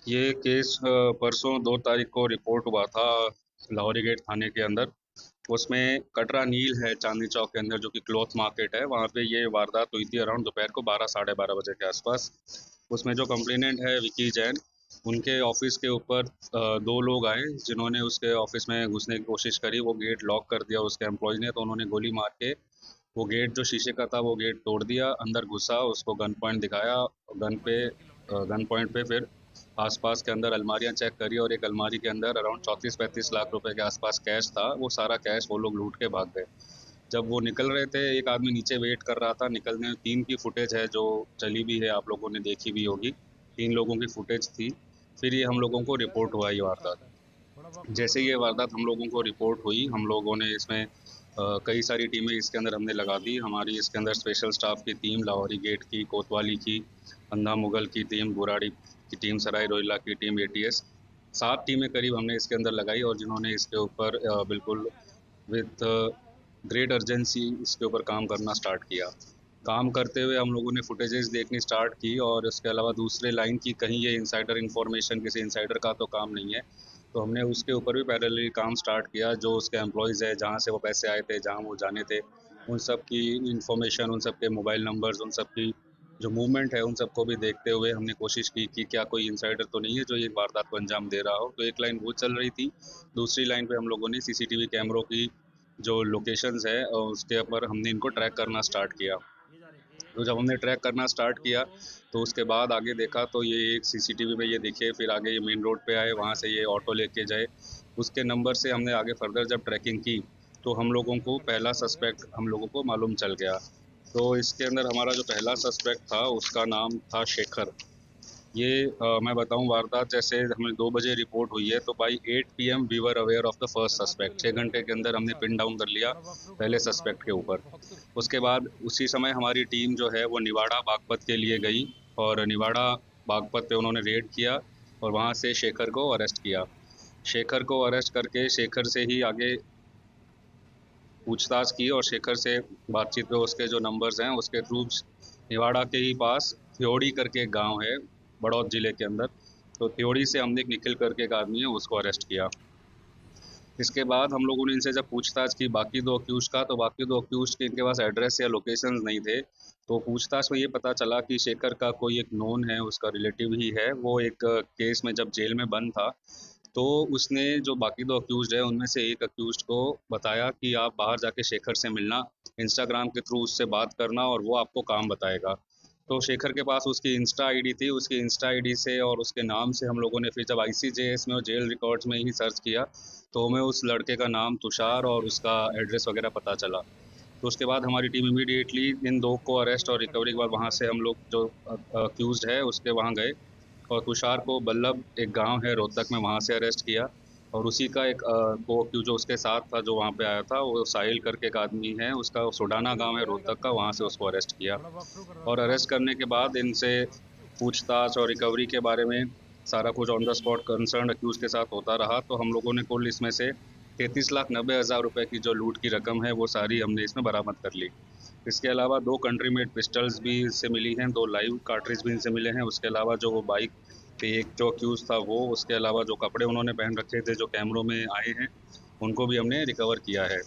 ये केस परसों 2 तारीख को रिपोर्ट हुआ था लाहौरी गेट थाने के अंदर। उसमें कटरा नील है चांदनी चौक के अंदर, जो कि क्लॉथ मार्केट है, वहाँ पे ये वारदात हुई थी अराउंड दोपहर को 12 साढ़े 12 बजे के आसपास। उसमें जो कंप्लेनेंट है विकी जैन, उनके ऑफिस के ऊपर दो लोग आए जिन्होंने उसके ऑफिस में घुसने की कोशिश करी। वो गेट लॉक कर दिया उसके एम्प्लॉय ने, तो उन्होंने गोली मार के वो गेट जो शीशे का था वो गेट तोड़ दिया, अंदर घुसा, उसको गन पॉइंट दिखाया। गन पॉइंट पे फिर आसपास के अंदर अलमारियां चेक करी, और एक अलमारी के अंदर अराउंड 34-35 लाख रुपए के आसपास कैश था। वो सारा कैश वो लोग लूट के भाग गए। जब वो निकल रहे थे, एक आदमी नीचे वेट कर रहा था निकलने में। 3 की फुटेज है जो चली भी है, आप लोगों ने देखी भी होगी। 3 लोगों की फुटेज थी। फिर ये हम लोगों को रिपोर्ट हुआ ये वारदात। जैसे ये वारदात हम लोगों को रिपोर्ट हुई, हम लोगों ने इसमें कई सारी टीमें इसके अंदर हमने लगा दी। हमारी इसके अंदर स्पेशल स्टाफ की टीम, लाहौरी गेट की, कोतवाली की, अंधा मुगल की टीम, बुराड़ी की टीम, सराय रोहिल्ला की टीम, एटीएस, 7 टीमें करीब हमने इसके अंदर लगाई। और जिन्होंने इसके ऊपर बिल्कुल विथ ग्रेट अर्जेंसी इसके ऊपर काम करना स्टार्ट किया। काम करते हुए हम लोगों ने फुटेजेस देखनी स्टार्ट की, और इसके अलावा दूसरे लाइन की कहीं ये इंसाइडर इन्फॉर्मेशन, किसी इंसाइडर का तो काम नहीं है, तो हमने उसके ऊपर भी पैरेलली काम स्टार्ट किया। जो उसके एम्प्लॉयज़ है, जहाँ से वो पैसे आए थे, जहाँ वो जाने थे, उन सब की इंफॉर्मेशन, उन सब के मोबाइल नंबर्स, उन सब की जो मूवमेंट है, उन सबको भी देखते हुए हमने कोशिश की कि क्या कोई इंसाइडर तो नहीं है जो ये वारदात को अंजाम दे रहा हो। तो एक लाइन वो चल रही थी। दूसरी लाइन पे हम लोगों ने सीसीटीवी कैमरों की जो लोकेशंस है उसके ऊपर हमने इनको ट्रैक करना स्टार्ट किया। तो जब हमने ट्रैक करना स्टार्ट किया, तो उसके बाद आगे देखा तो ये एक सीसीटीवी में ये दिखे। फिर आगे ये मेन रोड पे आए, वहाँ से ये ऑटो लेके जाए। उसके नंबर से हमने आगे फर्दर जब ट्रैकिंग की, तो हम लोगों को पहला सस्पेक्ट हम लोगों को मालूम चल गया। तो इसके अंदर हमारा जो पहला सस्पेक्ट था उसका नाम था शेखर। ये मैं बताऊं, वारदात जैसे हमें 2 बजे रिपोर्ट हुई है, तो by 8 PM we were aware of the first suspect. 6 घंटे के अंदर हमने पिन डाउन कर लिया पहले सस्पेक्ट के ऊपर। उसके बाद उसी समय हमारी टीम जो है वो निवाड़ा बागपत के लिए गई, और निवाड़ा बागपत पे उन्होंने रेड किया, और वहाँ से शेखर को अरेस्ट किया। शेखर को अरेस्ट करके शेखर से ही आगे पूछताछ की, और शेखर से बातचीत पे उसके जो नंबर्स हैं उसके थ्रू निवाड़ा के ही पास थ्योड़ी करके एक गांव है बड़ौद जिले के अंदर, तो थ्योड़ी से हमने एक निखिल करके एक आदमी है उसको अरेस्ट किया। इसके बाद हम लोगों ने इनसे जब पूछताछ की बाकी 2 अक्यूज का, तो बाकी 2 अक्यूज के इनके पास एड्रेस या लोकेशंस नहीं थे। तो पूछताछ में ये पता चला कि शेखर का कोई एक नोन है, उसका रिलेटिव ही है। वो एक केस में जब जेल में बंद था, तो उसने जो बाकी 2 अक्यूज है उनमें से एक अक्यूज को बताया कि आप बाहर जाके शेखर से मिलना, इंस्टाग्राम के थ्रू उससे बात करना, और वो आपको काम बताएगा। तो शेखर के पास उसकी इंस्टा आईडी थी। उसकी इंस्टा आईडी से और उसके नाम से हम लोगों ने फिर जब आईसीजेएस में और जेल रिकॉर्ड्स में ही सर्च किया, तो हमें उस लड़के का नाम तुषार और उसका एड्रेस वगैरह पता चला। तो उसके बाद हमारी टीम इमीडिएटली इन 2 को अरेस्ट और रिकवरी के बाद वहाँ से हम लोग जो अक्यूज है उसके वहाँ गए, और तुषार को बल्लभ एक गांव है रोहतक में, वहाँ से अरेस्ट किया। और उसी का एक को अक्यूज जो उसके साथ था जो वहाँ पे आया था, वो साहिल करके एक आदमी है, उसका सुडाना गांव है रोहतक का, वहाँ से उसको अरेस्ट किया। और अरेस्ट करने के बाद इनसे पूछताछ और रिकवरी के बारे में सारा कुछ on the spot concern accused के साथ होता रहा। तो हम लोगों ने कुल इसमें से 33,90,000 रुपए की जो लूट की रकम है वो सारी हमने इसमें बरामद कर ली। इसके अलावा 2 कंट्री मेड पिस्टल्स भी इससे मिली हैं, 2 लाइव कार्ट्रिज भी इनसे मिले हैं। उसके अलावा जो वो बाइक पे एक जो अक्यूज था वो, उसके अलावा जो कपड़े उन्होंने पहन रखे थे जो कैमरों में आए हैं, उनको भी हमने रिकवर किया है।